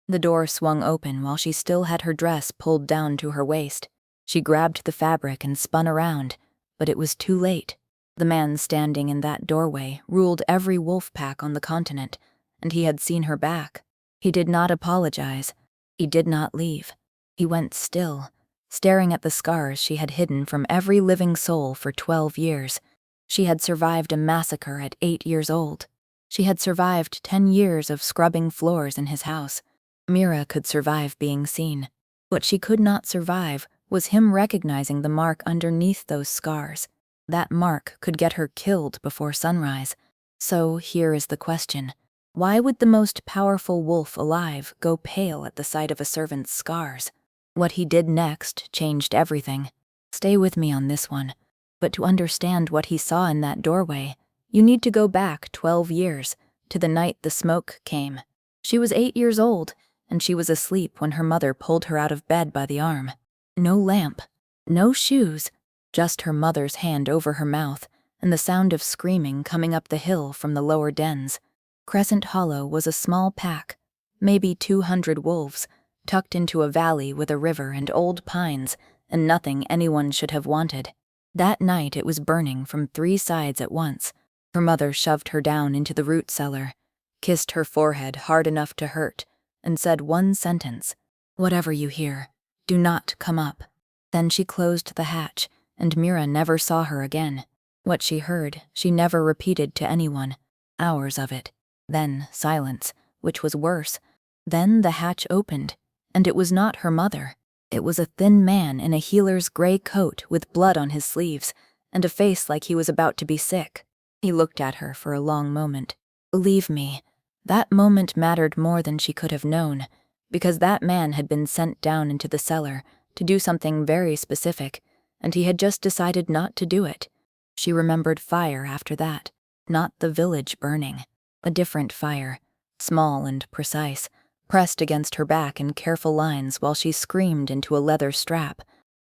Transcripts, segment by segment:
The door swung open while she still had her dress pulled down to her waist. She grabbed the fabric and spun around, but it was too late. The man standing in that doorway ruled every wolf pack on the continent, and he had seen her back. He did not apologize. He did not leave. He went still, staring at the scars she had hidden from every living soul for 12 years. She had survived a massacre at 8 years old. She had survived 10 years of scrubbing floors in his house. Mira could survive being seen. What she could not survive was him recognizing the mark underneath those scars. That mark could get her killed before sunrise. So here is the question. Why would the most powerful wolf alive go pale at the sight of a servant's scars? What he did next changed everything. Stay with me on this one. But to understand what he saw in that doorway, you need to go back 12 years, to the night the smoke came. She was 8 years old, and she was asleep when her mother pulled her out of bed by the arm. No lamp, no shoes, just her mother's hand over her mouth, and the sound of screaming coming up the hill from the lower dens. Crescent Hollow was a small pack, maybe 200 wolves, tucked into a valley with a river and old pines, and nothing anyone should have wanted. That night it was burning from 3 sides at once. Her mother shoved her down into the root cellar, kissed her forehead hard enough to hurt, and said one sentence, "Whatever you hear, do not come up." Then she closed the hatch, and Mira never saw her again. What she heard, she never repeated to anyone. Hours of it. Then silence, which was worse. Then the hatch opened, and it was not her mother. It was a thin man in a healer's gray coat with blood on his sleeves, and a face like he was about to be sick. He looked at her for a long moment. Believe me, that moment mattered more than she could have known, because that man had been sent down into the cellar to do something very specific, and he had just decided not to do it. She remembered fire after that, not the village burning. A different fire, small and precise, pressed against her back in careful lines while she screamed into a leather strap.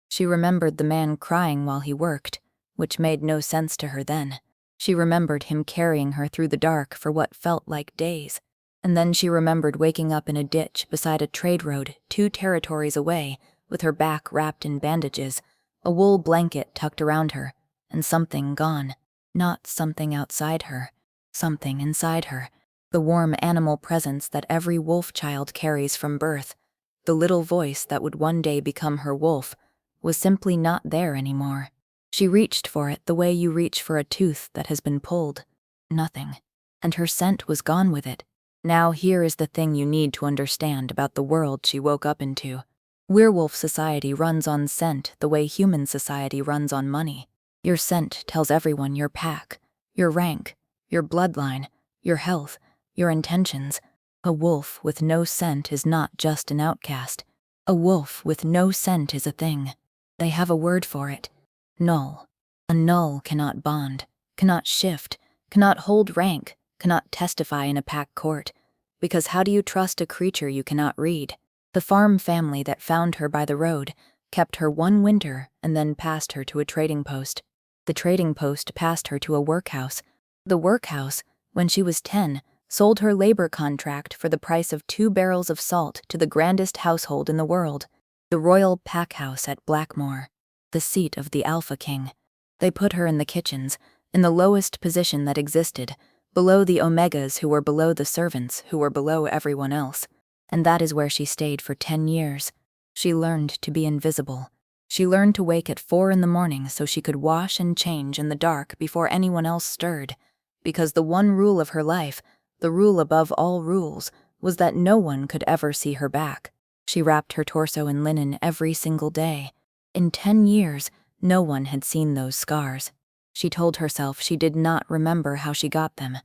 She remembered the man crying while he worked, which made no sense to her then. She remembered him carrying her through the dark for what felt like days. And then she remembered waking up in a ditch beside a trade road 2 territories away, with her back wrapped in bandages, a wool blanket tucked around her, and something gone. Not something outside her, something inside her. The warm animal presence that every wolf child carries from birth. The little voice that would one day become her wolf was simply not there anymore. She reached for it the way you reach for a tooth that has been pulled. Nothing. And her scent was gone with it. Now here is the thing you need to understand about the world she woke up into. Werewolf society runs on scent the way human society runs on money. Your scent tells everyone your pack, your rank, your bloodline, your health, your intentions. A wolf with no scent is not just an outcast. A wolf with no scent is a thing. They have a word for it. Null. A null cannot bond, cannot shift, cannot hold rank, cannot testify in a pack court. Because how do you trust a creature you cannot read? The farm family that found her by the road kept her 1 winter and then passed her to a trading post. The trading post passed her to a workhouse. The workhouse, when she was 10, sold her labor contract for the price of 2 barrels of salt to the grandest household in the world, the Royal Pack House at Blackmore, the seat of the Alpha King. They put her in the kitchens, in the lowest position that existed, below the Omegas who were below the servants who were below everyone else. And that is where she stayed for 10 years. She learned to be invisible. She learned to wake at 4 in the morning so she could wash and change in the dark before anyone else stirred. Because the one rule of her life, the rule above all rules, was that no one could ever see her back. She wrapped her torso in linen every single day. In 10 years, no one had seen those scars. She told herself she did not remember how she got them.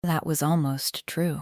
That was almost true.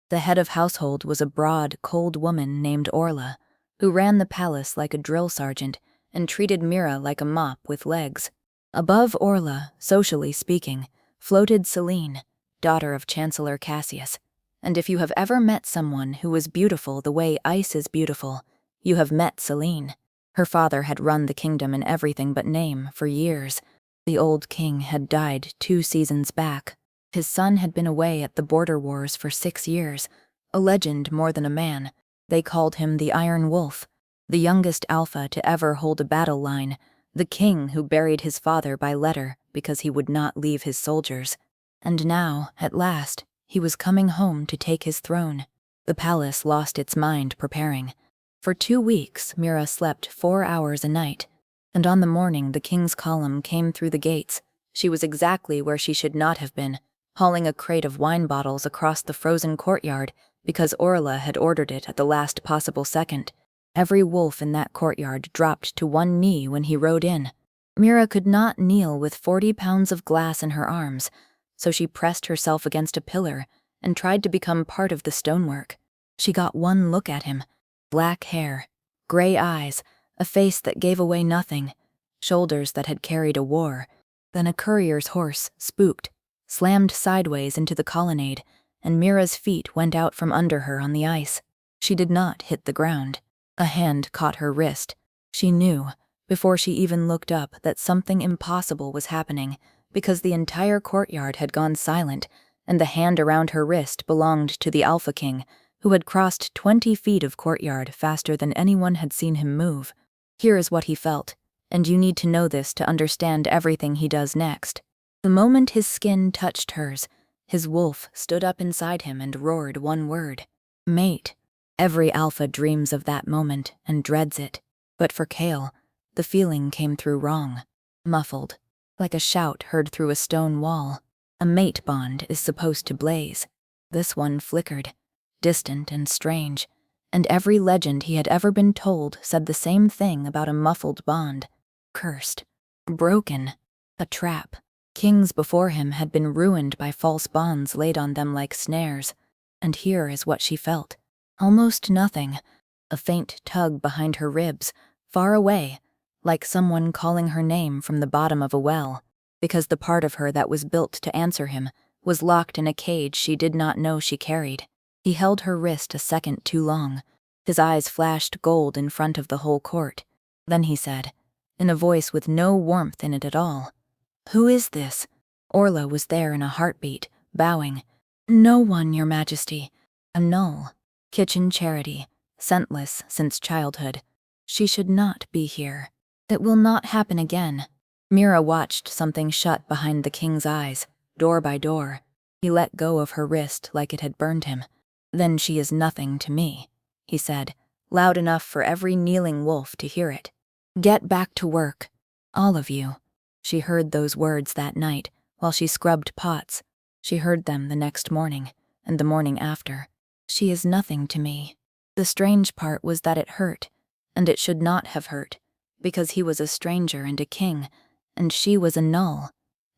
The head of household was a broad, cold woman named Orla, who ran the palace like a drill sergeant and treated Mira like a mop with legs. Above Orla, socially speaking, floated Celine, daughter of Chancellor Cassius. And if you have ever met someone who was beautiful the way ice is beautiful, you have met Celine. Her father had run the kingdom in everything but name for years. The old king had died 2 seasons back. His son had been away at the border wars for 6 years, a legend more than a man, They called him the Iron Wolf, the youngest alpha to ever hold a battle line, the king who buried his father by letter because he would not leave his soldiers. And now, at last, he was coming home to take his throne. The palace lost its mind preparing. For 2 weeks, Mira slept 4 hours a night, and on the morning the king's column came through the gates, she was exactly where she should not have been, hauling a crate of wine bottles across the frozen courtyard because Orla had ordered it at the last possible second. Every wolf in that courtyard dropped to one knee when he rode in. Mira could not kneel with 40 pounds of glass in her arms, so she pressed herself against a pillar and tried to become part of the stonework. She got one look at him. Black hair, gray eyes, a face that gave away nothing, shoulders that had carried a war. Then a courier's horse, spooked, slammed sideways into the colonnade, and Mira's feet went out from under her on the ice. She did not hit the ground. A hand caught her wrist. She knew, before she even looked up, that something impossible was happening, because the entire courtyard had gone silent, and the hand around her wrist belonged to the Alpha King, who had crossed 20 feet of courtyard faster than anyone had seen him move. Here is what he felt, and you need to know this to understand everything he does next. The moment his skin touched hers, his wolf stood up inside him and roared one word: mate. Every alpha dreams of that moment and dreads it, but for Kale, the feeling came through wrong, muffled, like a shout heard through a stone wall. A mate bond is supposed to blaze. This one flickered, distant and strange, and every legend he had ever been told said the same thing about a muffled bond. Cursed, broken, a trap. Kings before him had been ruined by false bonds laid on them like snares, and here is what she felt. Almost nothing, a faint tug behind her ribs, far away, like someone calling her name from the bottom of a well, because the part of her that was built to answer him was locked in a cage she did not know she carried. He held her wrist a second too long. His eyes flashed gold in front of the whole court. Then he said, in a voice with no warmth in it at all, "Who is this?" Orla was there in a heartbeat, bowing. "No one, Your Majesty. A null. Kitchen charity, scentless since childhood. She should not be here. It will not happen again." Mira watched something shut behind the king's eyes, door by door. He let go of her wrist like it had burned him. "Then she is nothing to me," he said, loud enough for every kneeling wolf to hear it. "Get back to work, all of you." She heard those words that night while she scrubbed pots. She heard them the next morning and the morning after. "She is nothing to me." The strange part was that it hurt, and it should not have hurt, because he was a stranger and a king, and she was a null,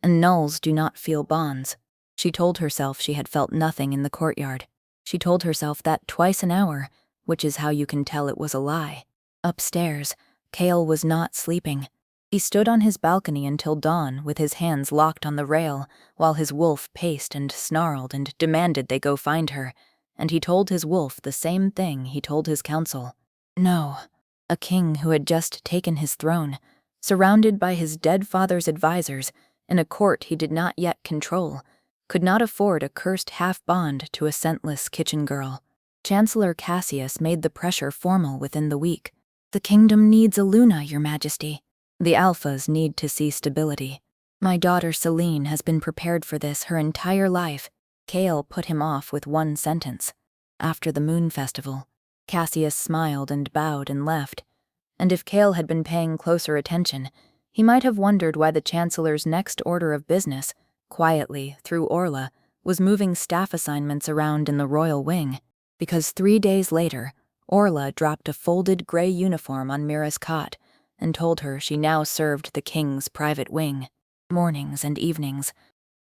and nulls do not feel bonds. She told herself she had felt nothing in the courtyard. She told herself that twice an hour, which is how you can tell it was a lie. Upstairs, Kale was not sleeping. He stood on his balcony until dawn with his hands locked on the rail, while his wolf paced and snarled and demanded they go find her, and he told his wolf the same thing he told his council. No, a king who had just taken his throne, surrounded by his dead father's advisors, in a court he did not yet control, could not afford a cursed half-bond to a scentless kitchen girl. Chancellor Cassius made the pressure formal within the week. "The kingdom needs a Luna, Your Majesty. The alphas need to see stability. My daughter Celine has been prepared for this her entire life." Kale put him off with one sentence. "After the moon festival." Cassius smiled and bowed and left. And if Kale had been paying closer attention, he might have wondered why the Chancellor's next order of business, quietly, through Orla, was moving staff assignments around in the royal wing, because 3 days later, Orla dropped a folded gray uniform on Mira's cot and told her she now served the king's private wing. Mornings and evenings,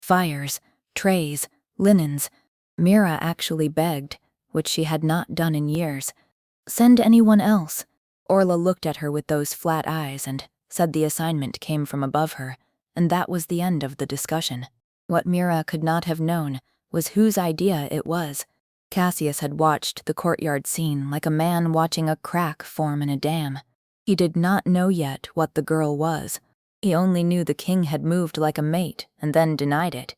fires, trays, linens. Mira actually begged, which she had not done in years. "Send anyone else." Orla looked at her with those flat eyes and said the assignment came from above her, and that was the end of the discussion. What Mira could not have known was whose idea it was. Cassius had watched the courtyard scene like a man watching a crack form in a dam. He did not know yet what the girl was. He only knew the king had moved like a mate and then denied it.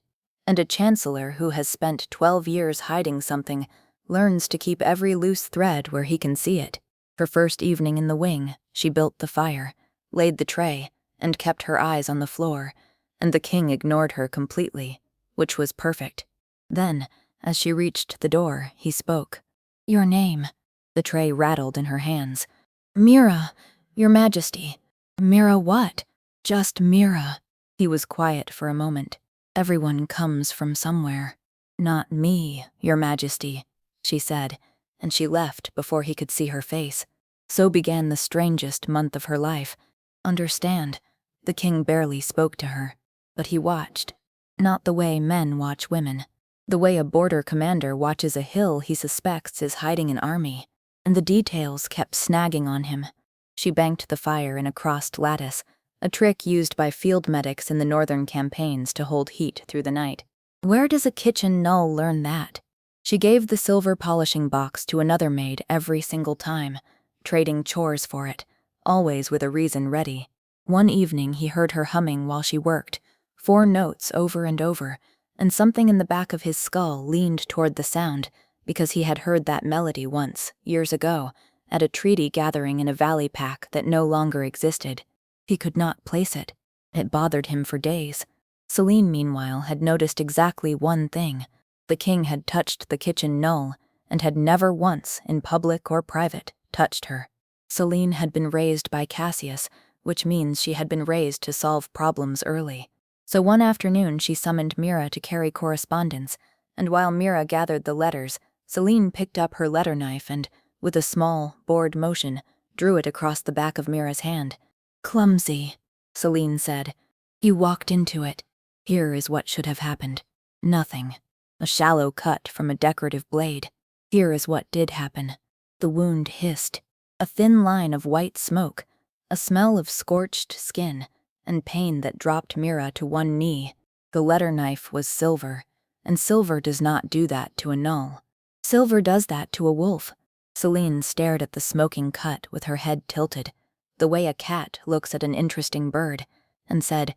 And a chancellor who has spent 12 years hiding something learns to keep every loose thread where he can see it. Her first evening in the wing, she built the fire, laid the tray, and kept her eyes on the floor, and the king ignored her completely, which was perfect. Then, as she reached the door, he spoke. "Your name." The tray rattled in her hands. "Mira, your majesty." "Mira what?" "Just Mira." He was quiet for a moment. "Everyone comes from somewhere." "Not me, your majesty," she said, and she left before he could see her face. So began the strangest month of her life. Understand, the king barely spoke to her, but he watched. Not the way men watch women. The way a border commander watches a hill he suspects is hiding an army. And the details kept snagging on him. She banked the fire in a crossed lattice, a trick used by field medics in the northern campaigns to hold heat through the night. Where does a kitchen null learn that? She gave the silver polishing box to another maid every single time, trading chores for it, always with a reason ready. One evening he heard her humming while she worked, 4 notes over and over, and something in the back of his skull leaned toward the sound because he had heard that melody once, years ago, at a treaty gathering in a valley pack that no longer existed. He could not place it. It bothered him for days. Celine, meanwhile, had noticed exactly one thing. The king had touched the kitchen null and had never once, in public or private, touched her. Celine had been raised by Cassius, which means she had been raised to solve problems early. So one afternoon she summoned Mira to carry correspondence, and while Mira gathered the letters, Celine picked up her letter knife and, with a small, bored motion, drew it across the back of Mira's hand. "Clumsy," Celine said. "You walked into it. Here is what should have happened. Nothing. A shallow cut from a decorative blade. Here is what did happen. The wound hissed. A thin line of white smoke, a smell of scorched skin, and pain that dropped Mira to one knee. The letter knife was silver, and silver does not do that to a null. Silver does that to a wolf." Celine stared at the smoking cut with her head tilted, the way a cat looks at an interesting bird, and said,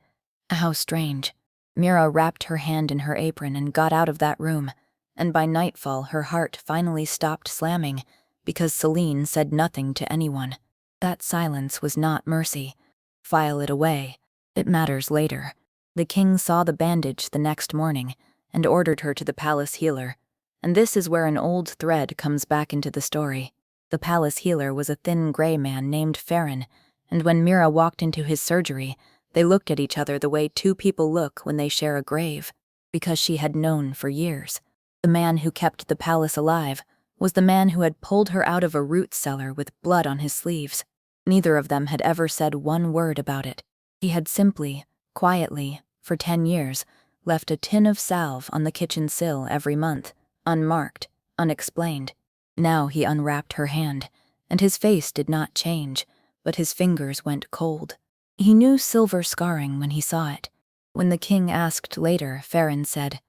"How strange." Mira wrapped her hand in her apron and got out of that room, and by nightfall her heart finally stopped slamming because Celine said nothing to anyone. That silence was not mercy. File it away. It matters later. The king saw the bandage the next morning and ordered her to the palace healer. And this is where an old thread comes back into the story. The palace healer was a thin gray man named Farron, and when Mira walked into his surgery, they looked at each other the way 2 people look when they share a grave, because she had known for years. The man who kept the palace alive was the man who had pulled her out of a root cellar with blood on his sleeves. Neither of them had ever said one word about it. He had simply, quietly, for 10 years, left a tin of salve on the kitchen sill every month, unmarked, unexplained. Now he unwrapped her hand, and his face did not change, but his fingers went cold. He knew silver scarring when he saw it. When the king asked later, Farron said,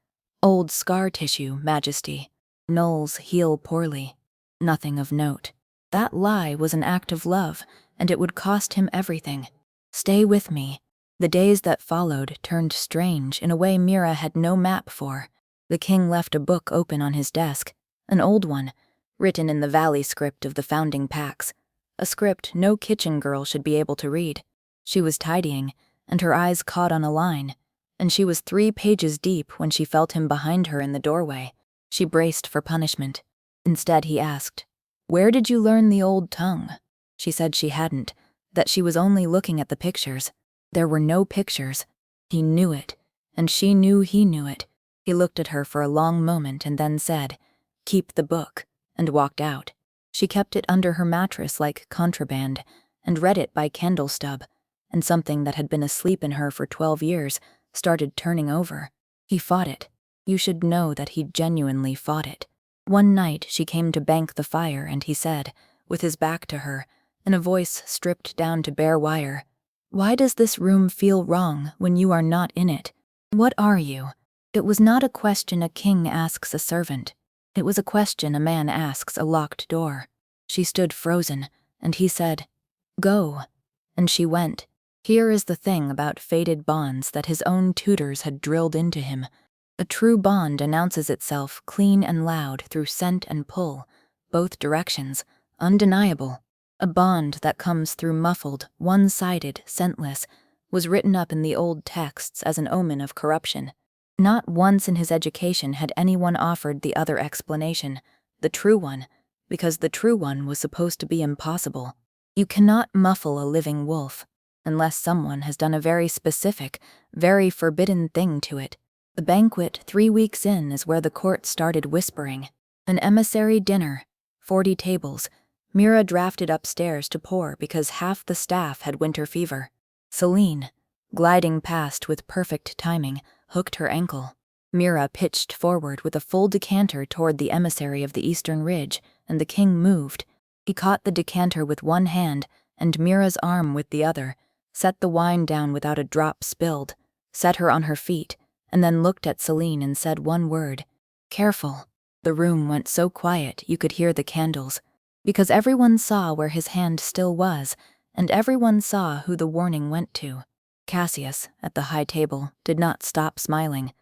"Old scar tissue, Majesty. Nulls heal poorly." Nothing of note. That lie was an act of love, and it would cost him everything. Stay with me. The days that followed turned strange in a way Mira had no map for. The king left a book open on his desk, an old one, written in the valley script of the founding packs, a script no kitchen girl should be able to read. She was tidying, and her eyes caught on a line, and she was 3 pages deep when she felt him behind her in the doorway. She braced for punishment. Instead, he asked, "Where did you learn the old tongue?" She said she hadn't, that she was only looking at the pictures. There were no pictures. He knew it, and she knew he knew it. He looked at her for a long moment and then said, "Keep the book," and walked out. She kept it under her mattress like contraband, and read it by candle stub, and something that had been asleep in her for 12 years started turning over. He fought it. You should know that he genuinely fought it. One night she came to bank the fire, and he said, with his back to her, in a voice stripped down to bare wire, "Why does this room feel wrong when you are not in it? What are you?" It was not a question a king asks a servant. It was a question a man asks a locked door. She stood frozen, and he said, "Go." And she went. Here is the thing about fated bonds that his own tutors had drilled into him. A true bond announces itself clean and loud through scent and pull, both directions, undeniable. A bond that comes through muffled, one-sided, scentless, was written up in the old texts as an omen of corruption. Not once in his education had anyone offered the other explanation, the true one, because the true one was supposed to be impossible. You cannot muffle a living wolf, unless someone has done a very specific, very forbidden thing to it. The banquet 3 weeks in is where the court started whispering. An emissary dinner, 40 tables, Mira drafted upstairs to pour because half the staff had winter fever. Celine, gliding past with perfect timing, hooked her ankle. Mira pitched forward with a full decanter toward the emissary of the eastern ridge, and the king moved. He caught the decanter with one hand and Mira's arm with the other, set the wine down without a drop spilled, set her on her feet, and then looked at Celine and said one word, "Careful." The room went so quiet you could hear the candles, because everyone saw where his hand still was, and everyone saw who the warning went to. Cassius, at the high table, did not stop smiling,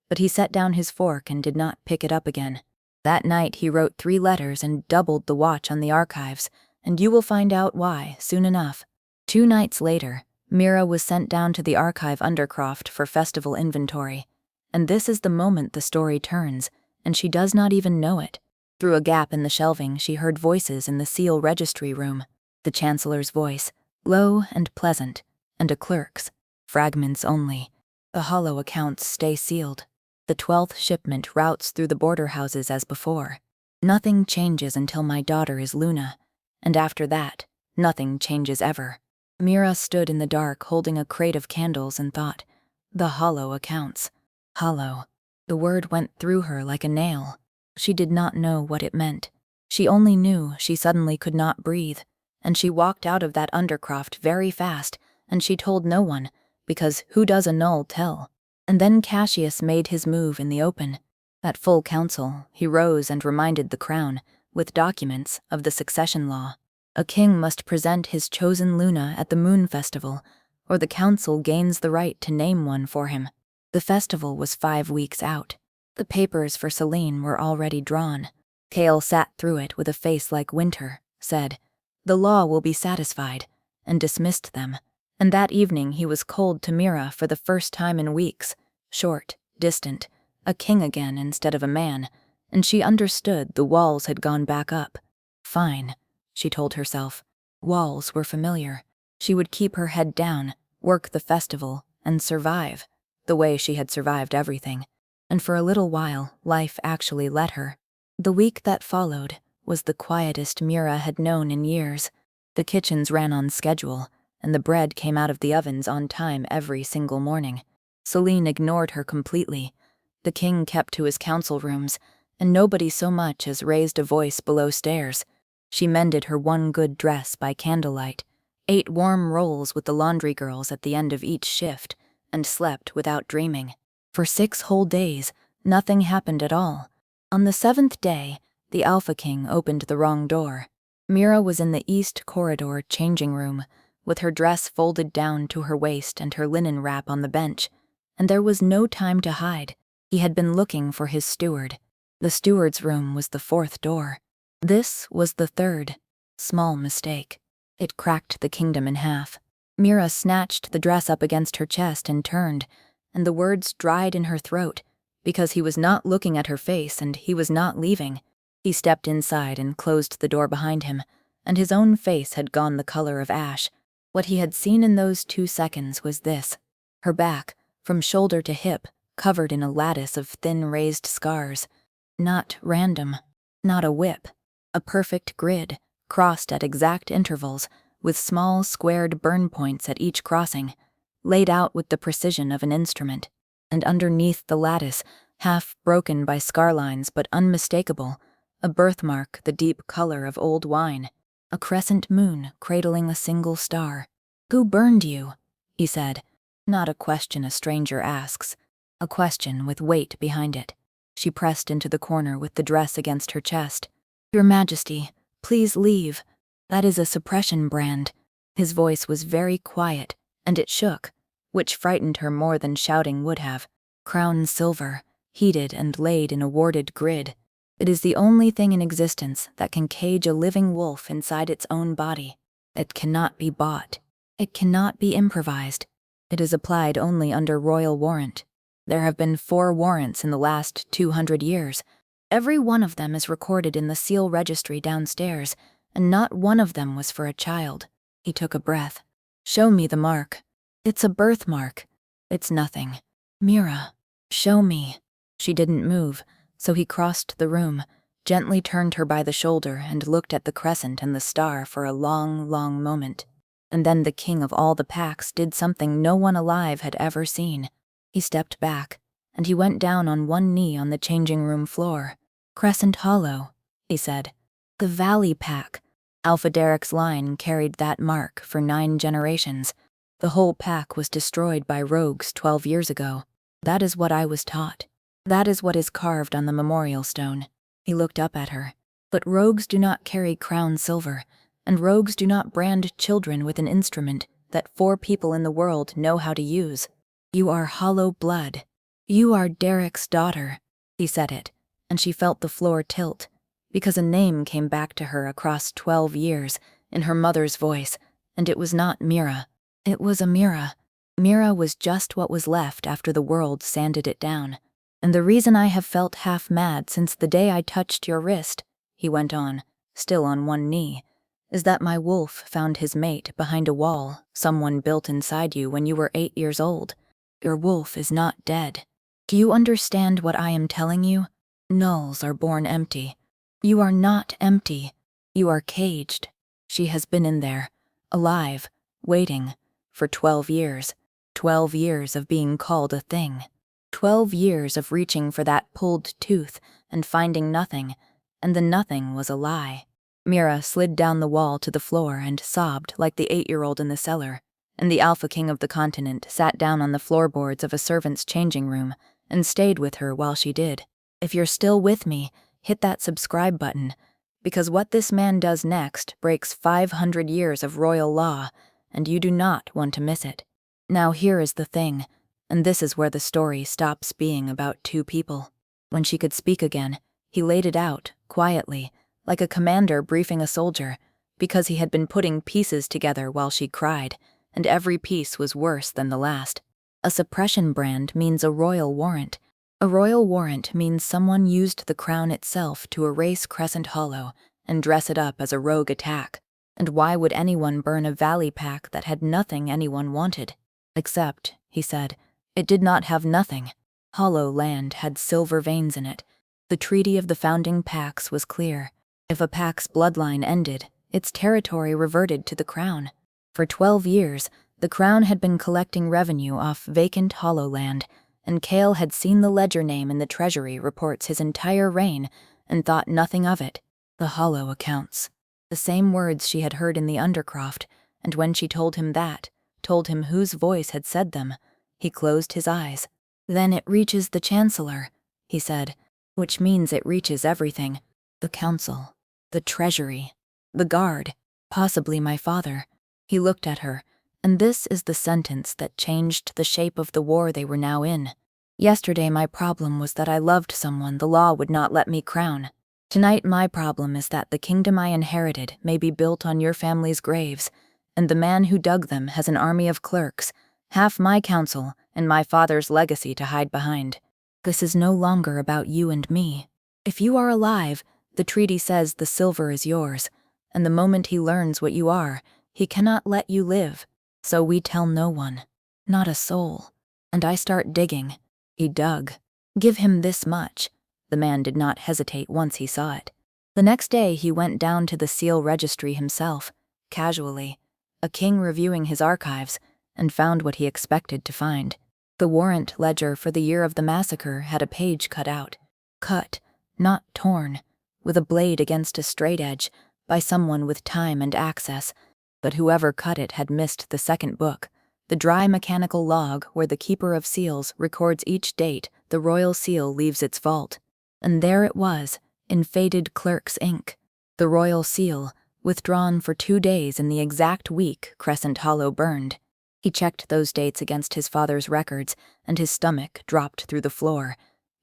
but he set down his fork and did not pick it up again. That night he wrote 3 letters and doubled the watch on the archives, and you will find out why soon enough. 2 nights later, Mira was sent down to the archive undercroft for festival inventory, and this is the moment the story turns, and she does not even know it. Through a gap in the shelving, she heard voices in the seal registry room, the chancellor's voice, low and pleasant, and a clerk's, fragments only. The hollow accounts stay sealed. The 12th shipment routes through the border houses as before. Nothing changes until my daughter is Luna, and after that, nothing changes ever. Mira stood in the dark holding a crate of candles and thought, the hollow accounts. Hollow. The word went through her like a nail. She did not know what it meant. She only knew she suddenly could not breathe, and she walked out of that undercroft very fast, and she told no one, because who does a null tell? And then Cassius made his move in the open. At full council, he rose and reminded the crown, with documents, of the succession law. A king must present his chosen Luna at the moon festival, or the council gains the right to name one for him. The festival was 5 weeks out. The papers for Celine were already drawn. Cale sat through it with a face like winter, said, "The law will be satisfied," and dismissed them. And that evening he was cold to Mira for the first time in weeks, short, distant, a king again instead of a man, and she understood the walls had gone back up. Fine, she told herself. Walls were familiar. She would keep her head down, work the festival, and survive, the way she had survived everything. And for a little while, life actually let her. The week that followed was the quietest Mira had known in years. The kitchens ran on schedule, and the bread came out of the ovens on time every single morning. Celine ignored her completely. The king kept to his council rooms, and nobody so much as raised a voice below stairs. She mended her one good dress by candlelight, ate warm rolls with the laundry girls at the end of each shift, and slept without dreaming. For 6 whole days, nothing happened at all. On the 7th day, the Alpha King opened the wrong door. Mira was in the east corridor changing room, with her dress folded down to her waist and her linen wrap on the bench, and there was no time to hide. He had been looking for his steward. The steward's room was the 4th door. This was the 3rd. Small mistake. It cracked the kingdom in half. Mira snatched the dress up against her chest and turned, and the words dried in her throat, because he was not looking at her face and he was not leaving. He stepped inside and closed the door behind him, and his own face had gone the color of ash. What he had seen in those 2 seconds was this: her back, from shoulder to hip, covered in a lattice of thin raised scars. Not random, not a whip. A perfect grid, crossed at exact intervals, with small squared burn points at each crossing, laid out with the precision of an instrument. And underneath the lattice, half broken by scar lines but unmistakable, a birthmark the deep color of old wine, a crescent moon cradling a single star. "Who burned you?" he said. Not a question a stranger asks, a question with weight behind it. She pressed into the corner with the dress against her chest. "Your Majesty, please leave. That is a suppression brand." His voice was very quiet, and it shook, which frightened her more than shouting would have. "Crown silver," heated and laid in a warded grid. It is the only thing in existence that can cage a living wolf inside its own body. It cannot be bought. It cannot be improvised. It is applied only under royal warrant. There have been 4 warrants in the last 200 years. Every one of them is recorded in the seal registry downstairs, and not one of them was for a child. He took a breath. Show me the mark. It's a birthmark. It's nothing. Mira, show me. She didn't move, so he crossed the room, gently turned her by the shoulder, and looked at the crescent and the star for a long, long moment. And then the king of all the packs did something no one alive had ever seen. He stepped back, and he went down on one knee on the changing room floor. Crescent Hollow, he said. The Valley Pack. Alpha Derek's line carried that mark for 9 generations. The whole pack was destroyed by rogues 12 years ago. That is what I was taught. That is what is carved on the memorial stone. He looked up at her. But rogues do not carry crown silver, and rogues do not brand children with an instrument that 4 people in the world know how to use. You are hollow blood. You are Derek's daughter. He said it, and she felt the floor tilt, because a name came back to her across 12 years in her mother's voice, and it was not Mira. It was Amira. Mira was just what was left after the world sanded it down. And the reason I have felt half mad since the day I touched your wrist, he went on, still on one knee, is that my wolf found his mate behind a wall someone built inside you when you were 8 years old. Your wolf is not dead. Do you understand what I am telling you? Nulls are born empty. You are not empty. You are caged. She has been in there, alive, waiting, for 12 years. 12 years of being called a thing. 12 years of reaching for that pulled tooth and finding nothing, and the nothing was a lie. Mira slid down the wall to the floor and sobbed like the 8-year-old in the cellar, and the Alpha King of the continent sat down on the floorboards of a servant's changing room and stayed with her while she did. If you're still with me, hit that subscribe button, because what this man does next breaks 500 years of royal law, and you do not want to miss it. Now here is the thing, and this is where the story stops being about 2 people. When she could speak again, he laid it out, quietly, like a commander briefing a soldier, because he had been putting pieces together while she cried, and every piece was worse than the last. A suppression brand means a royal warrant. A royal warrant means someone used the crown itself to erase Crescent Hollow and dress it up as a rogue attack. And why would anyone burn a valley pack that had nothing anyone wanted? Except, he said, it did not have nothing. Hollow land had silver veins in it. The treaty of the founding packs was clear. If a pack's bloodline ended, its territory reverted to the crown. For 12 years, the crown had been collecting revenue off vacant hollow land, and Cale had seen the ledger name in the treasury reports his entire reign and thought nothing of it. The hollow accounts. The same words she had heard in the Undercroft, and when she told him that, told him whose voice had said them, he closed his eyes. Then it reaches the Chancellor, he said, which means it reaches everything. The Council, the Treasury, the Guard, possibly my father. He looked at her, and this is the sentence that changed the shape of the war they were now in. Yesterday my problem was that I loved someone the law would not let me crown. Tonight my problem is that the kingdom I inherited may be built on your family's graves, and the man who dug them has an army of clerks, half my council and my father's legacy to hide behind. This is no longer about you and me. If you are alive, the treaty says the silver is yours, and the moment he learns what you are, he cannot let you live. So we tell no one, not a soul. And I start digging. He dug. Give him this much. The man did not hesitate once he saw it. The next day he went down to the seal registry himself, casually, a king reviewing his archives, and found what he expected to find. The warrant ledger for the year of the massacre had a page cut out. Cut, not torn, with a blade against a straight edge, by someone with time and access. But whoever cut it had missed the second book, the dry mechanical log where the keeper of seals records each date the royal seal leaves its vault. And there it was, in faded clerk's ink, the royal seal, withdrawn for 2 days in the exact week Crescent Hollow burned. He checked those dates against his father's records, and his stomach dropped through the floor,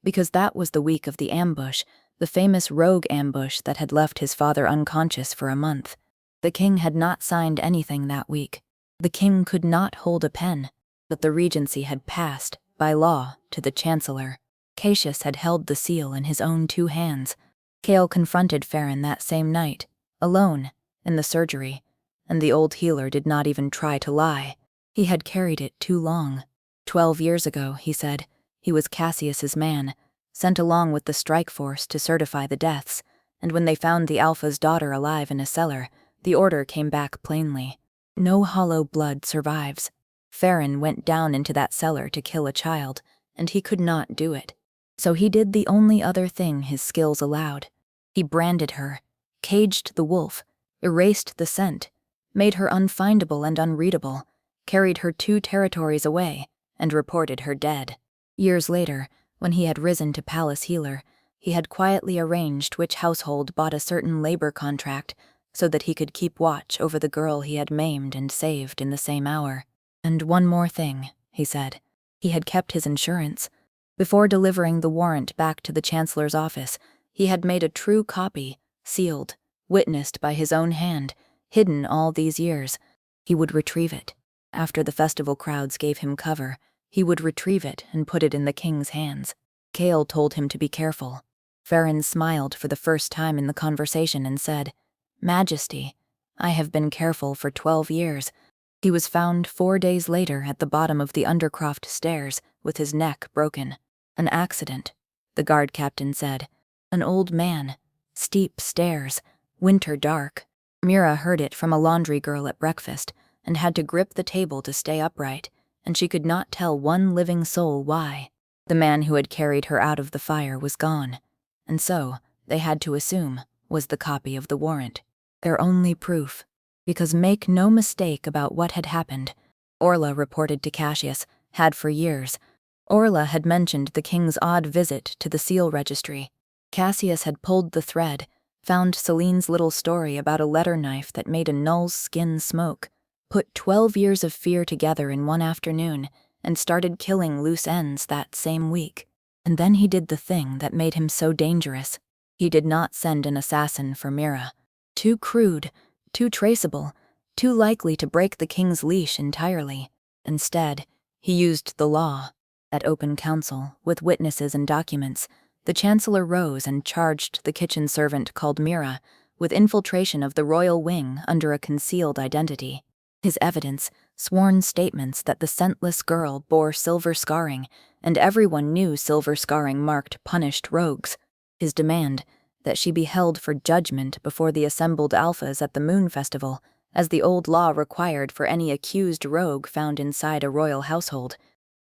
because that was the week of the ambush, the famous rogue ambush that had left his father unconscious for a month. The king had not signed anything that week. The king could not hold a pen, but the regency had passed, by law, to the chancellor. Cassius had held the seal in his own 2 hands. Cale confronted Farron that same night, alone, in the surgery, and the old healer did not even try to lie. He had carried it too long. 12 years ago, he said, he was Cassius's man, sent along with the strike force to certify the deaths, and when they found the Alpha's daughter alive in a cellar, the order came back plainly. No hollow blood survives. Farron went down into that cellar to kill a child, and he could not do it. So he did the only other thing his skills allowed. He branded her, caged the wolf, erased the scent, made her unfindable and unreadable, carried her 2 territories away, and reported her dead. Years later, when he had risen to palace healer, he had quietly arranged which household bought a certain labor contract so that he could keep watch over the girl he had maimed and saved in the same hour. And one more thing, he said. He had kept his insurance. Before delivering the warrant back to the chancellor's office, he had made a true copy, sealed, witnessed by his own hand, hidden all these years. He would retrieve it. After the festival crowds gave him cover, he would retrieve it and put it in the king's hands. Cale told him to be careful. Farron smiled for the first time in the conversation and said, "Majesty, I have been careful for 12 years. He was found 4 days later at the bottom of the Undercroft stairs with his neck broken. An accident, the guard captain said. An old man, steep stairs, winter dark. Mira heard it from a laundry girl at breakfast and had to grip the table to stay upright, and she could not tell one living soul why. The man who had carried her out of the fire was gone, and so, they had to assume, was the copy of the warrant. Their only proof. Because make no mistake about what had happened. Orla reported to Cassius, had for years. Orla had mentioned the king's odd visit to the seal registry. Cassius had pulled the thread, found Celine's little story about a letter knife that made a null's skin smoke, put 12 years of fear together in one afternoon, and started killing loose ends that same week. And then he did the thing that made him so dangerous. He did not send an assassin for Mira. Too crude, too traceable, too likely to break the king's leash entirely. Instead, he used the law. At open council, with witnesses and documents, the chancellor rose and charged the kitchen servant called Mira with infiltration of the royal wing under a concealed identity. His evidence, sworn statements that the scentless girl bore silver scarring, and everyone knew silver scarring marked punished rogues. His demand, that she be held for judgment before the assembled alphas at the Moon Festival, as the old law required for any accused rogue found inside a royal household.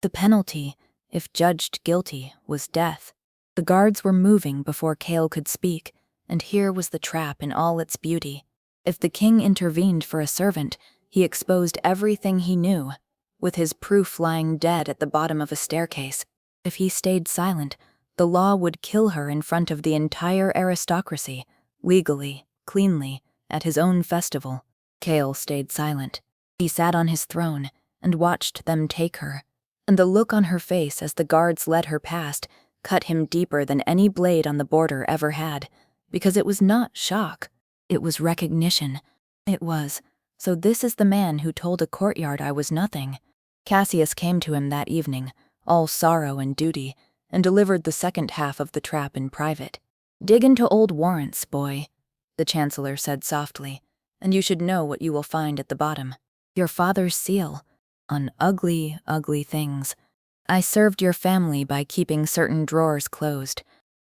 The penalty, if judged guilty, was death. The guards were moving before Cale could speak, and here was the trap in all its beauty. If the king intervened for a servant, he exposed everything he knew, with his proof lying dead at the bottom of a staircase. If he stayed silent, the law would kill her in front of the entire aristocracy, legally, cleanly, at his own festival. Cale stayed silent. He sat on his throne and watched them take her, and the look on her face as the guards led her past cut him deeper than any blade on the border ever had, because it was not shock. It was recognition. It was, so this is the man who told a courtyard I was nothing. Cassius came to him that evening, all sorrow and duty, and delivered the second half of the trap in private. "Dig into old warrants, boy," the chancellor said softly, "and you should know what you will find at the bottom. Your father's seal, on ugly, ugly things. I served your family by keeping certain drawers closed.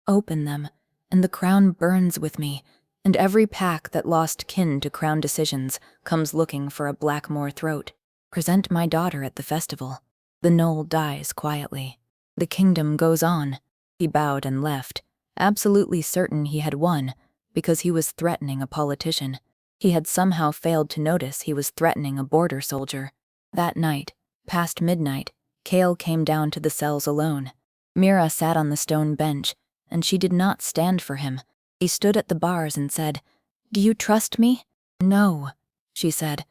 Open them, and the crown burns with me, and every pack that lost kin to crown decisions comes looking for a Blackmore throat. Present my daughter at the festival. The knoll dies quietly. The kingdom goes on." He bowed and left, absolutely certain he had won, because he was threatening a politician. He had somehow failed to notice he was threatening a border soldier. That night, past midnight, Cale came down to the cells alone. Mira sat on the stone bench, and she did not stand for him. He stood at the bars and said, "Do you trust me?" "No," she said.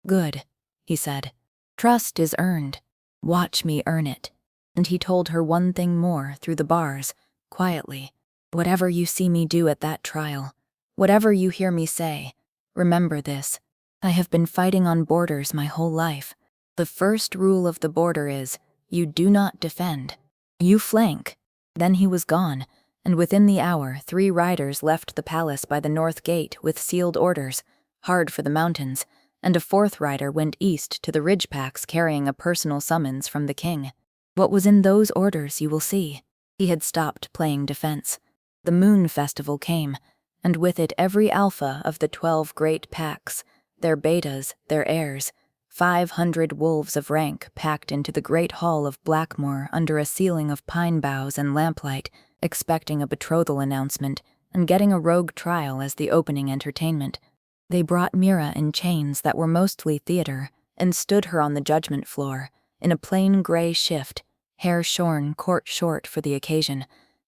"Good," he said. "Trust is earned. Watch me earn it." And he told her one thing more through the bars, quietly. Whatever you see me do at that trial, whatever you hear me say, remember this. I have been fighting on borders my whole life. The first rule of the border is, you do not defend. You flank. Then he was gone, and within the hour 3 riders left the palace by the north gate with sealed orders, hard for the mountains, and a 4th rider went east to the ridge packs carrying a personal summons from the king. What was in those orders you will see. He had stopped playing defense. The moon festival came, and with it every alpha of the 12 great packs, their betas, their heirs, 500 wolves of rank packed into the great hall of Blackmoor under a ceiling of pine boughs and lamplight, expecting a betrothal announcement and getting a rogue trial as the opening entertainment. They brought Mira in chains that were mostly theater and stood her on the judgment floor, in a plain gray shift, hair shorn court short for the occasion,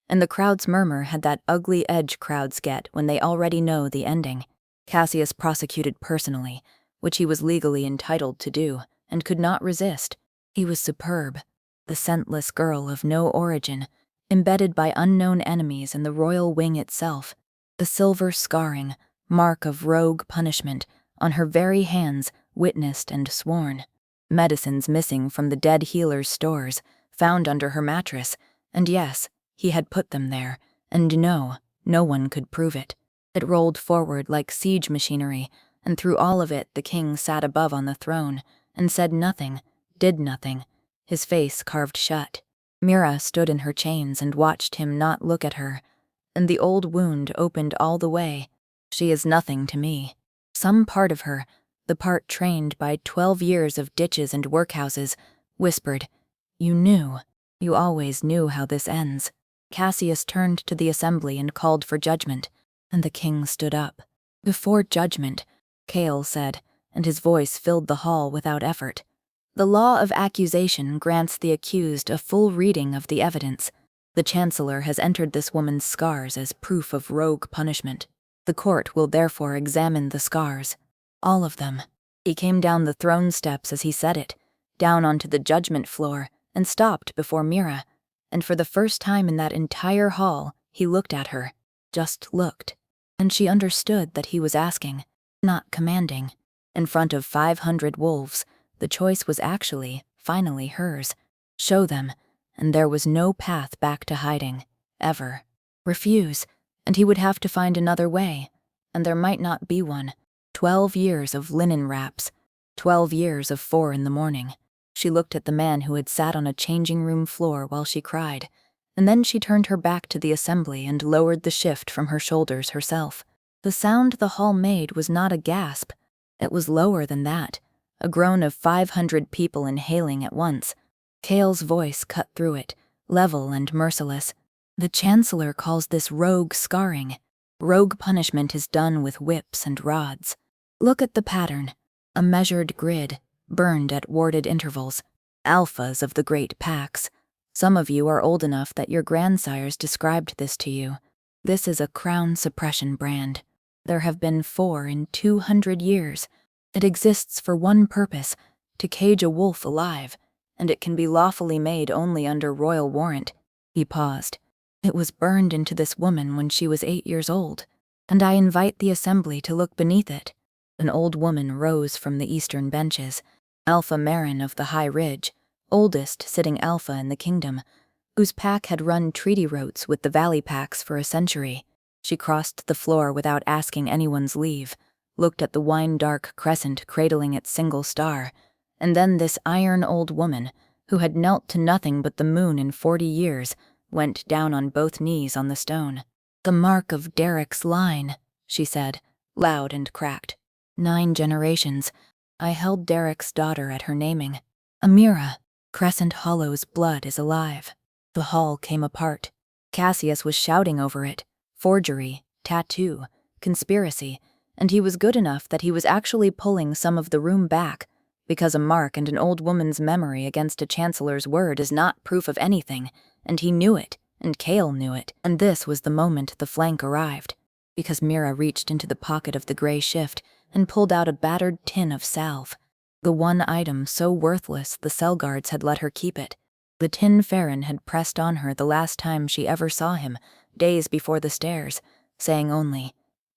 and the crowd's murmur had that ugly edge crowds get when they already know the ending. Cassius prosecuted personally, which he was legally entitled to do, and could not resist. He was superb, the scentless girl of no origin, embedded by unknown enemies in the royal wing itself, the silver scarring, mark of rogue punishment, on her very hands, witnessed and sworn. Medicines missing from the dead healer's stores, found under her mattress, and yes, he had put them there, and no one could prove it. It rolled forward like siege machinery, and through all of it the king sat above on the throne, and said nothing, did nothing, his face carved shut. Mira stood in her chains and watched him not look at her, and the old wound opened all the way. She is nothing to me. Some part of her, the part trained by 12 years of ditches and workhouses, whispered, you always knew how this ends. Cassius turned to the assembly and called for judgment, and the king stood up. Before judgment, Cale said, and his voice filled the hall without effort. The law of accusation grants the accused a full reading of the evidence. The chancellor has entered this woman's scars as proof of rogue punishment. The court will therefore examine the scars. All of them. He came down the throne steps as he said it, down onto the judgment floor, and stopped before Mira. And for the first time in that entire hall, he looked at her. Just looked. And she understood that he was asking, not commanding. In front of 500 wolves, the choice was actually, finally hers. Show them, and there was no path back to hiding, ever. Refuse, and he would have to find another way, and there might not be one. 12 years of linen wraps, 12 years of 4 in the morning. She looked at the man who had sat on a changing room floor while she cried, and then she turned her back to the assembly and lowered the shift from her shoulders herself. The sound the hall made was not a gasp. It was lower than that, a groan of 500 people inhaling at once. Cale's voice cut through it, level and merciless. The chancellor calls this rogue scarring. Rogue punishment is done with whips and rods. Look at the pattern, a measured grid, burned at warded intervals, alphas of the great packs. Some of you are old enough that your grandsires described this to you. This is a crown suppression brand. There have been 4 in 200 years. It exists for one purpose, to cage a wolf alive, and it can be lawfully made only under royal warrant. He paused. It was burned into this woman when she was 8 years old, and I invite the assembly to look beneath it. An old woman rose from the eastern benches, Alpha Marin of the High Ridge, oldest sitting alpha in the kingdom, whose pack had run treaty routes with the valley packs for a century. She crossed the floor without asking anyone's leave, looked at the wine-dark crescent cradling its single star, and then this iron old woman, who had knelt to nothing but the moon in 40 years, went down on both knees on the stone. The mark of Derek's line, she said, loud and cracked. 9 generations. I held Derek's daughter at her naming. Amira. Crescent Hollow's blood is alive. The hall came apart. Cassius was shouting over it. Forgery, tattoo, conspiracy, and he was good enough that he was actually pulling some of the room back, because a mark and an old woman's memory against a chancellor's word is not proof of anything, and he knew it, and Cale knew it, and this was the moment the flank arrived, because Mira reached into the pocket of the gray shift and pulled out a battered tin of salve, the one item so worthless the cell guards had let her keep it. The tin Farron had pressed on her the last time she ever saw him, days before the stairs, saying only,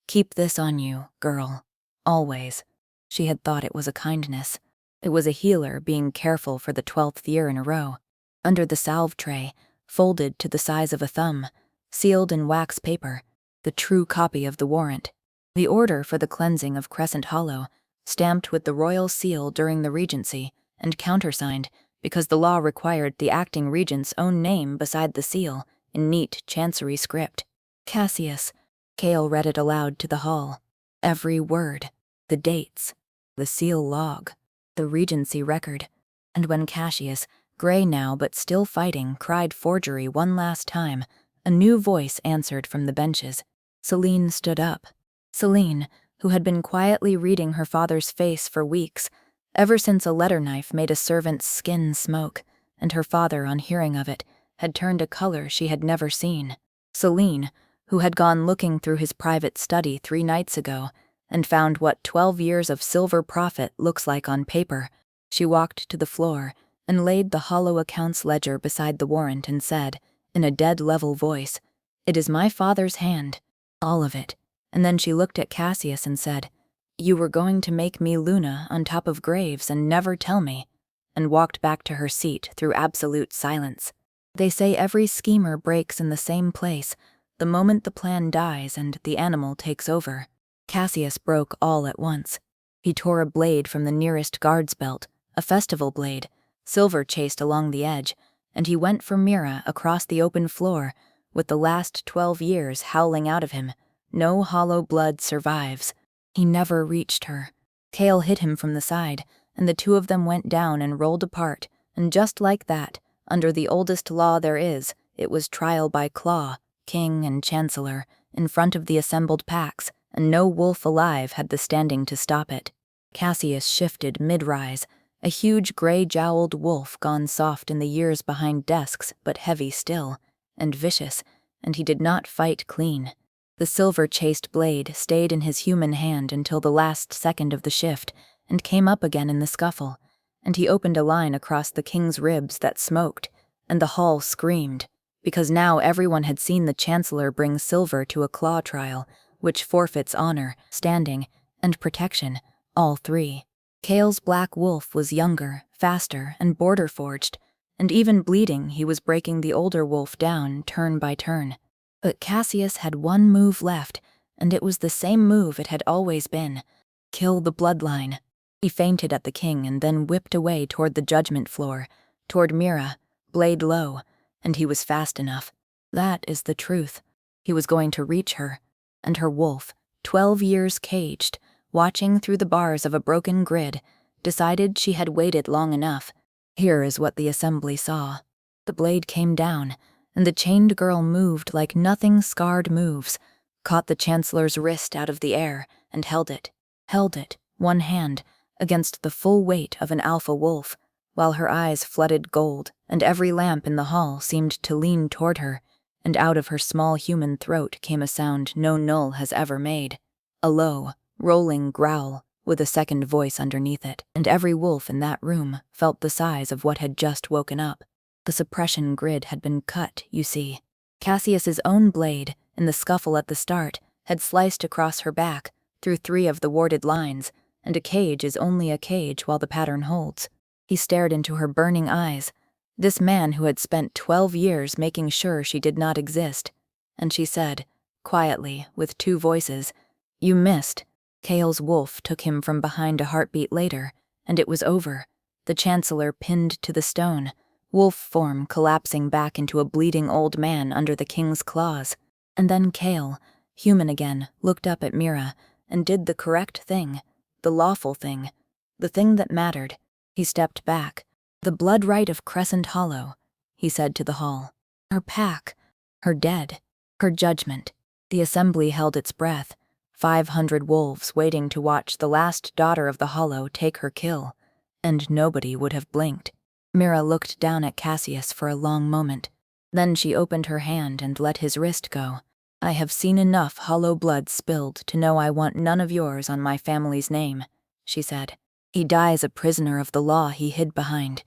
"Keep this on you, girl. Always." She had thought it was a kindness. It was a healer being careful for the 12th year in a row. Under the salve tray, folded to the size of a thumb, sealed in wax paper, the true copy of the warrant. The order for the cleansing of Crescent Hollow, stamped with the royal seal during the Regency, and countersigned because the law required the acting regent's own name beside the seal in neat chancery script. Cassius. Cale read it aloud to the hall. Every word. The dates. The seal log. The Regency record. And when Cassius, gray now but still fighting, cried forgery one last time, a new voice answered from the benches. Celine stood up. Celine, who had been quietly reading her father's face for weeks, ever since a letter knife made a servant's skin smoke, and her father, on hearing of it, had turned a color she had never seen. Celine, who had gone looking through his private study 3 nights ago, and found what 12 years of silver profit looks like on paper. She walked to the floor and laid the hollow accounts ledger beside the warrant and said, in a dead-level voice, "It is my father's hand. All of it." And then she looked at Cassius and said, "You were going to make me Luna on top of graves and never tell me," and walked back to her seat through absolute silence. They say every schemer breaks in the same place, the moment the plan dies and the animal takes over. Cassius broke all at once. He tore a blade from the nearest guard's belt, a festival blade, silver chased along the edge, and he went for Mira across the open floor, with the last 12 years howling out of him. No hollow blood survives. He never reached her. Cale hit him from the side, and the two of them went down and rolled apart, and just like that, under the oldest law there is, it was trial by claw, king and chancellor, in front of the assembled packs, and no wolf alive had the standing to stop it. Cassius shifted mid-rise, a huge gray-jowled wolf gone soft in the years behind desks, but heavy still, and vicious, and he did not fight clean. The silver-chased blade stayed in his human hand until the last second of the shift, and came up again in the scuffle, and he opened a line across the king's ribs that smoked, and the hall screamed, because now everyone had seen the chancellor bring silver to a claw trial, which forfeits honor, standing, and protection, all 3. Cale's black wolf was younger, faster, and border-forged, and even bleeding he was breaking the older wolf down turn by turn. But Cassius had one move left, and it was the same move it had always been. Kill the bloodline. He feinted at the king and then whipped away toward the judgment floor, toward Mira, blade low, and he was fast enough. That is the truth. He was going to reach her, and her wolf, 12 years caged, watching through the bars of a broken grid, decided she had waited long enough. Here is what the assembly saw. The blade came down, and the chained girl moved like nothing scarred moves, caught the chancellor's wrist out of the air, and held it, one hand, against the full weight of an alpha wolf, while her eyes flooded gold, and every lamp in the hall seemed to lean toward her, and out of her small human throat came a sound no Null has ever made, a low, rolling growl, with a second voice underneath it, and every wolf in that room felt the size of what had just woken up. The suppression grid had been cut, you see. Cassius's own blade, in the scuffle at the start, had sliced across her back, through 3 of the warded lines, and a cage is only a cage while the pattern holds. He stared into her burning eyes, this man who had spent 12 years making sure she did not exist, and she said, quietly, with 2 voices, "You missed." Cale's wolf took him from behind a heartbeat later, and it was over. The chancellor pinned to the stone, wolf form collapsing back into a bleeding old man under the king's claws. And then Cale, human again, looked up at Mira and did the correct thing, the lawful thing, the thing that mattered. He stepped back. "The blood right of Crescent Hollow," he said to the hall. "Her pack, her dead, her judgment." The assembly held its breath, 500 wolves waiting to watch the last daughter of the Hollow take her kill, and nobody would have blinked. Mira looked down at Cassius for a long moment. Then she opened her hand and let his wrist go. "I have seen enough hollow blood spilled to know I want none of yours on my family's name," she said. "He dies a prisoner of the law he hid behind.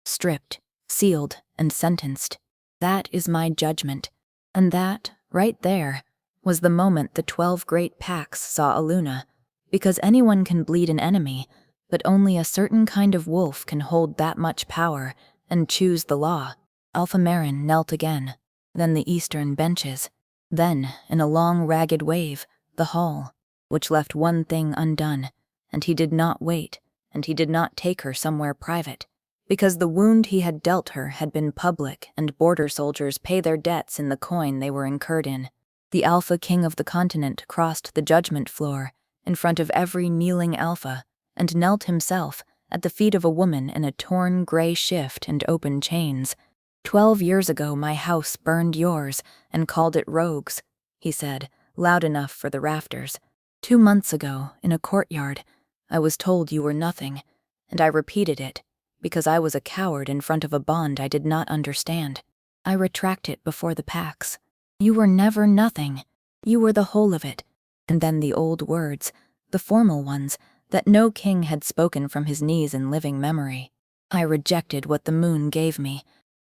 Stripped, sealed and sentenced. That is my judgment. And that, right there, was the moment the 12 great packs saw Aluna. Because anyone can bleed an enemy, but only a certain kind of wolf can hold that much power and choose the law. Alpha Marin knelt again, then the eastern benches, then, in a long ragged wave, the hall, which left one thing undone, and he did not wait, and he did not take her somewhere private, because the wound he had dealt her had been public, and border soldiers pay their debts in the coin they were incurred in. The Alpha King of the continent crossed the judgment floor in front of every kneeling Alpha, and knelt himself at the feet of a woman in a torn gray shift and open chains. 12 years ago my house burned yours and called it rogues, he said, loud enough for the rafters. 2 months ago, in a courtyard, I was told you were nothing, and I repeated it, because I was a coward in front of a bond I did not understand. I retract it before the packs. You were never nothing. You were the whole of it. And then the old words, the formal ones, that no king had spoken from his knees in living memory. I rejected what the moon gave me.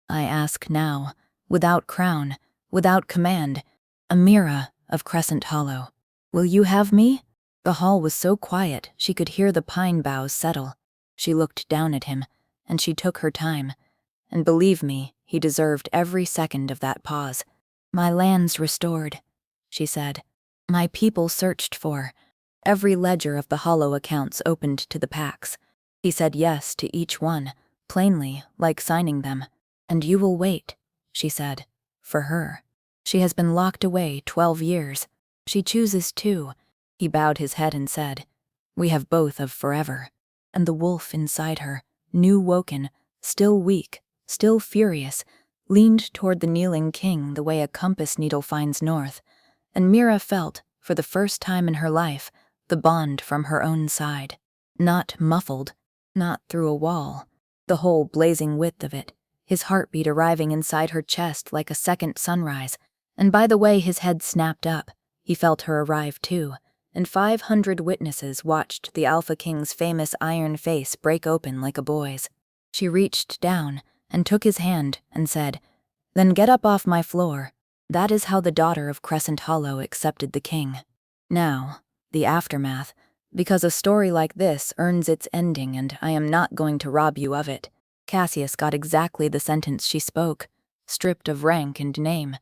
I ask now, without crown, without command, Amira of Crescent Hollow, will you have me? The hall was so quiet she could hear the pine boughs settle. She looked down at him, and she took her time. And believe me, he deserved every second of that pause. My lands restored, she said. My people searched for. Every ledger of the hollow accounts opened to the packs. He said yes to each one, plainly, like signing them. And you will wait, she said, for her. She has been locked away 12 years. She chooses too. He bowed his head and said, we have both of forever. And the wolf inside her, new woken, still weak, still furious, leaned toward the kneeling king the way a compass needle finds north. And Mira felt, for the first time in her life, the bond from her own side. Not muffled, not through a wall. The whole blazing width of it, his heartbeat arriving inside her chest like a second sunrise. And by the way his head snapped up, he felt her arrive too, and 500 witnesses watched the Alpha King's famous iron face break open like a boy's. She reached down and took his hand and said, then get up off my floor. That is how the daughter of Crescent Hollow accepted the king. Now, the aftermath, because a story like this earns its ending and I am not going to rob you of it. Cassius got exactly the sentence she spoke, stripped of rank and name.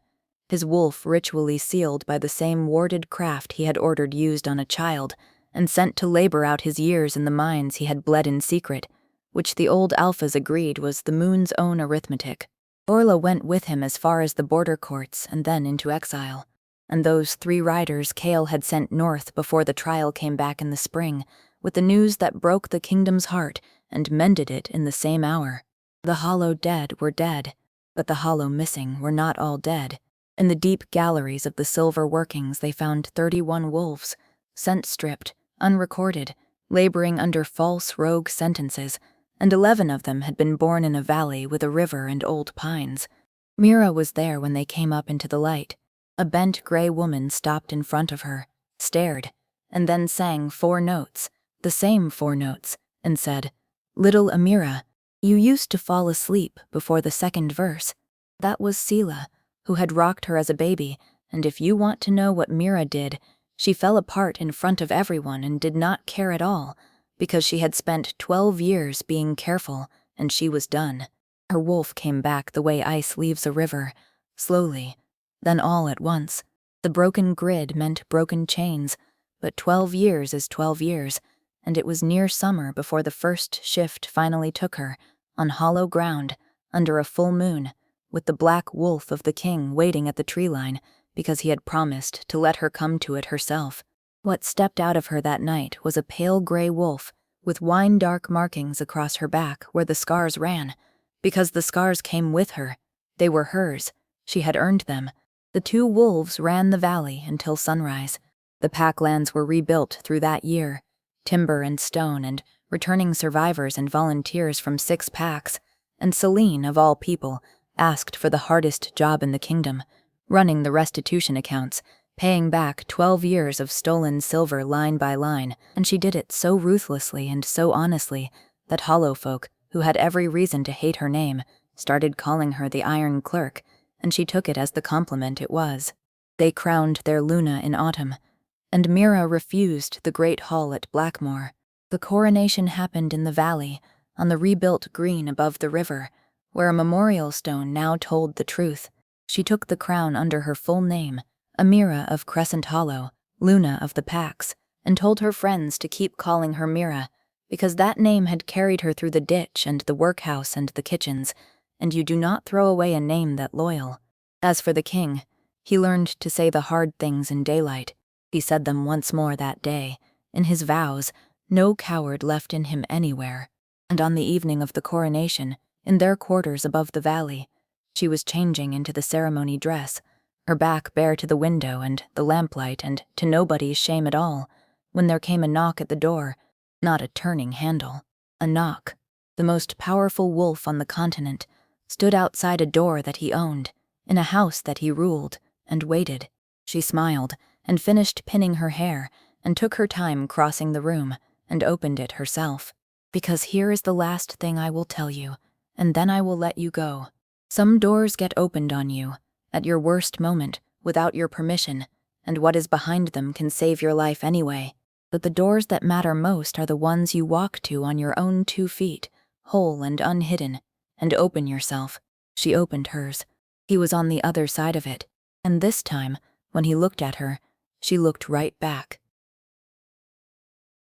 His wolf ritually sealed by the same warded craft he had ordered used on a child, and sent to labor out his years in the mines he had bled in secret, which the old Alphas agreed was the moon's own arithmetic. Orla went with him as far as the border courts and then into exile. And those 3 riders Kale had sent north before the trial came back in the spring, with the news that broke the kingdom's heart and mended it in the same hour. The hollow dead were dead, but the hollow missing were not all dead. In the deep galleries of the silver workings they found 31 wolves, scent-stripped, unrecorded, laboring under false rogue sentences, and 11 of them had been born in a valley with a river and old pines. Mira was there when they came up into the light. A bent gray woman stopped in front of her, stared, and then sang 4 notes, the same 4 notes, and said, Little Amira, you used to fall asleep before the second verse. That was Sela, who had rocked her as a baby, and if you want to know what Mira did, she fell apart in front of everyone and did not care at all, because she had spent 12 years being careful, and she was done. Her wolf came back the way ice leaves a river, slowly, then all at once. The broken grid meant broken chains, but 12 years is 12 years, and it was near summer before the first shift finally took her, on hollow ground, under a full moon, with the black wolf of the king waiting at the tree line, because he had promised to let her come to it herself. What stepped out of her that night was a pale gray wolf, with wine-dark markings across her back where the scars ran, because the scars came with her. They were hers. She had earned them. The 2 wolves ran the valley until sunrise. The packlands were rebuilt through that year, timber and stone, and returning survivors and volunteers from 6 packs, and Celine, of all people, asked for the hardest job in the kingdom, running the restitution accounts, paying back 12 years of stolen silver line by line, and she did it so ruthlessly and so honestly that hollow folk, who had every reason to hate her name, started calling her the Iron Clerk, and she took it as the compliment it was. They crowned their Luna in autumn, and Mira refused the great hall at Blackmoor. The coronation happened in the valley, on the rebuilt green above the river, where a memorial stone now told the truth. She took the crown under her full name, Amira of Crescent Hollow, Luna of the Pax, and told her friends to keep calling her Mira, because that name had carried her through the ditch and the workhouse and the kitchens, and you do not throw away a name that loyal. As for the king, he learned to say the hard things in daylight. He said them once more that day. In his vows, no coward left in him anywhere. And on the evening of the coronation, in their quarters above the valley, she was changing into the ceremony dress, her back bare to the window and the lamplight, and to nobody's shame at all, when there came a knock at the door, not a turning handle, a knock. The most powerful wolf on the continent stood outside a door that he owned, in a house that he ruled, and waited. She smiled, and finished pinning her hair, and took her time crossing the room, and opened it herself. Because here is the last thing I will tell you, and then I will let you go. Some doors get opened on you, at your worst moment, without your permission, and what is behind them can save your life anyway. But the doors that matter most are the ones you walk to on your own 2 feet, whole and unhidden, and open yourself. She opened hers. He was on the other side of it, and this time, when he looked at her, she looked right back.